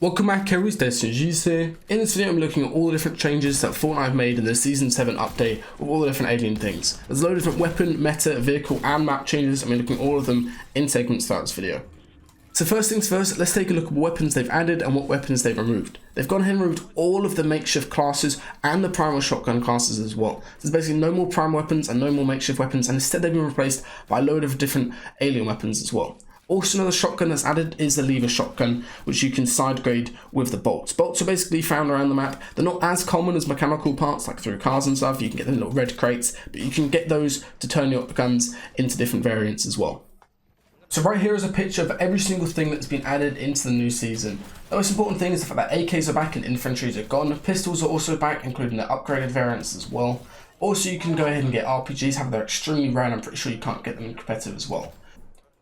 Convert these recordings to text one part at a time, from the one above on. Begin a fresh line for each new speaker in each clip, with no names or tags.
Welcome back everyone, Destiny G's here. In this video I'm looking at all the different changes that Fortnite have made in the Season 7 update with all the different alien things. There's a load of different weapon, meta, vehicle and map changes and we're looking at all of them in segments throughout this video. So first things first, let's take a look at what weapons they've added and what weapons they've removed. They've gone ahead and removed all of the makeshift classes and the primal shotgun classes as well. So there's basically no more prime weapons and no more makeshift weapons, and instead they've been replaced by a load of different alien weapons as well. Also another shotgun that's added is the lever shotgun, which you can side grade with the bolts. Bolts are basically found around the map. They're not as common as mechanical parts like through cars and stuff. You can get them in little red crates, but you can get those to turn your guns into different variants as well. So right here is a picture of every single thing that's been added into the new season. The most important thing is the fact that AKs are back and infantries are gone. Pistols are also back, including the upgraded variants as well. Also you can go ahead and get RPGs, however they're extremely rare and I'm pretty sure you can't get them in competitive as well.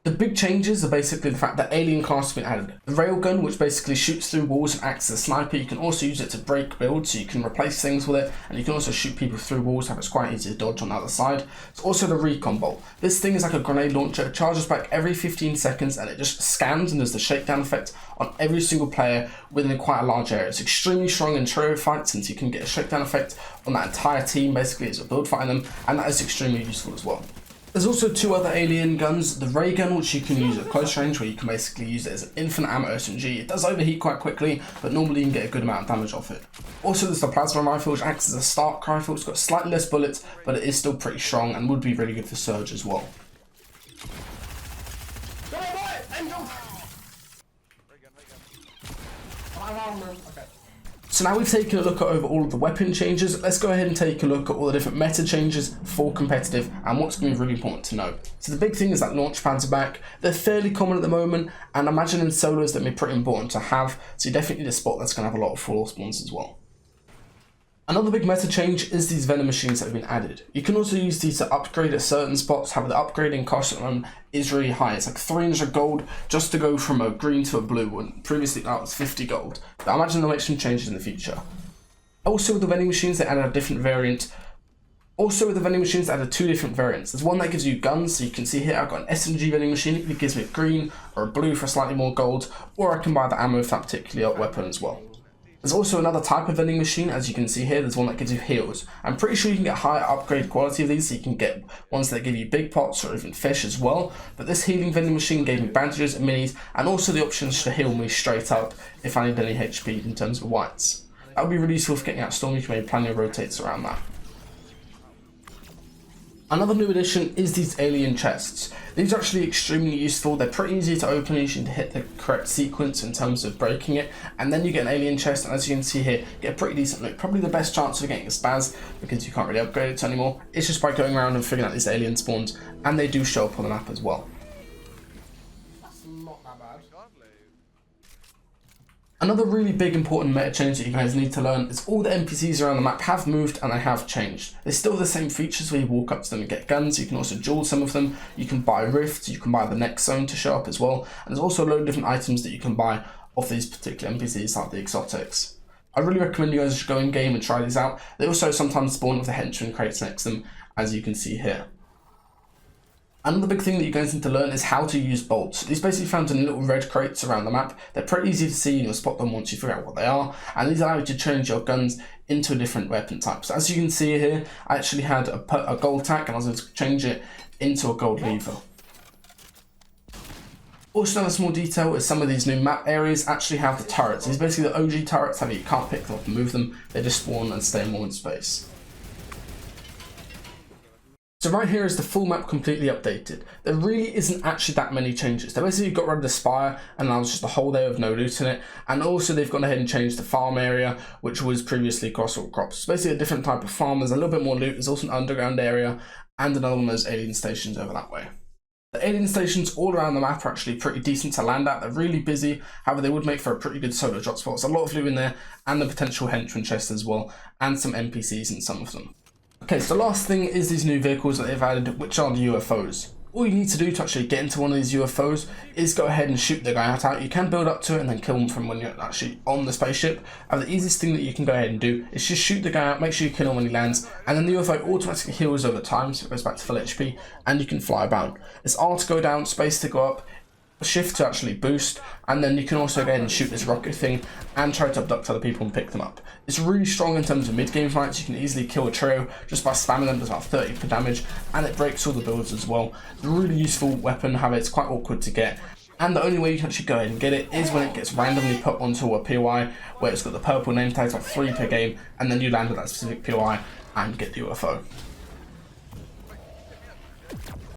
The big changes are basically the fact that alien class has been added. The railgun, which basically shoots through walls and acts as a sniper, you can also use it to break builds, so you can replace things with it, and you can also shoot people through walls, so it's quite easy to dodge on the other side. It's also the recon bolt. This thing is like a grenade launcher, it charges back every 15 seconds and it just scans and does the shakedown effect on every single player within quite a large area. It's extremely strong in trio fights since you can get a shakedown effect on that entire team basically as a build fighting them, and that is extremely useful as well. There's also two other alien guns, the ray gun, which you can use at close range, where you can basically use it as an infinite ammo SMG. It does overheat quite quickly, but normally you can get a good amount of damage off it. Also there's the plasma rifle, which acts as a Stark rifle. It's got slightly less bullets, but it is still pretty strong and would be really good for Surge as well. So now we've taken a look at over all of the weapon changes, let's go ahead and take a look at all the different meta changes for competitive and what's going to be really important to know. So the big thing is that launch pads are back. They're fairly common at the moment, and I imagine in solos they'll be pretty important to have, so you definitely need a spot that's going to have a lot of full spawns as well. Another big meta change is these venom machines that have been added. You can also use these to upgrade at certain spots. However, the upgrading cost on them is really high. It's like 300 gold just to go from a green to a blue, and previously that was 50 gold. But I imagine they'll make some changes in the future. Also with the vending machines, they added a different variant. Also with the vending machines, they added two different variants. There's one that gives you guns, so you can see here I've got an SMG vending machine. It gives me a green or a blue for slightly more gold, or I can buy the ammo for that particular weapon as well. There's also another type of vending machine, as you can see here, there's one that gives you heals. I'm pretty sure you can get higher upgrade quality of these, so you can get ones that give you big pots or even fish as well. But this healing vending machine gave me bandages and minis, and also the options to heal me straight up if I need any HP in terms of whites. That would be really useful for getting out Storm. You can maybe plan your rotates around that. Another new addition is these alien chests. These are actually extremely useful. They're pretty easy to open. You should hit the correct sequence in terms of breaking it, and then you get an alien chest, and as you can see here, get a pretty decent loot. Probably the best chance of getting a spaz, because you can't really upgrade it anymore. It's just by going around and figuring out these alien spawns, and they do show up on the map as well. That's not that bad. Another really big important meta change that you guys need to learn is all the NPCs around the map have moved and they have changed. They still have the same features where you walk up to them and get guns. You can also duel some of them. You can buy rifts, you can buy the next zone to show up as well. And there's also a load of different items that you can buy off these particular NPCs like the exotics. I really recommend you guys should go in game and try these out. They also sometimes spawn with the henchman crates next to them, as you can see here. Another big thing that you guys need to learn is how to use bolts. These basically found in little red crates around the map. They're pretty easy to see and you'll spot them once you figure out what they are. And these allow you to change your guns into a different weapon type. So as you can see here, I actually had a gold tack and I was able to change it into a gold lever. Also another small detail is some of these new map areas actually have the turrets. These are basically the OG turrets, however you can't pick them up and move them. They just spawn and stay more in space. So right here is the full map completely updated. There really isn't actually that many changes. They basically got rid of the spire and now it's just a hole there with no loot in it. And also they've gone ahead and changed the farm area, which was previously across all crops. It's basically a different type of farm. There's a little bit more loot. There's also an underground area and another one of those alien stations over that way. The alien stations all around the map are actually pretty decent to land at. They're really busy, however they would make for a pretty good solo drop spot. There's a lot of loot in there and the potential henchman chest as well, and some NPCs in some of them. Okay, so the last thing is these new vehicles that they've added, which are the UFOs. All you need to do to actually get into one of these UFOs is go ahead and shoot the guy out. You can build up to it and then kill him from when you're actually on the spaceship. And the easiest thing that you can go ahead and do is just shoot the guy out, make sure you kill him when he lands, and then the UFO automatically heals over time, so it goes back to full HP, and you can fly about. It's R to go down, space to go up. shift to actually boost, and then you can also go ahead and shoot this rocket thing and try to abduct other people and pick them up. It's really strong in terms of mid-game fights. You can easily kill a trio just by spamming them. Does about 30 for damage, and it breaks all the builds as well. It's a really useful weapon. However, it's quite awkward to get, and the only way you can actually go ahead and get it is when it gets randomly put onto a POI where it's got the purple name tags, like 3 per game, and then you land with that specific POI and get the UFO.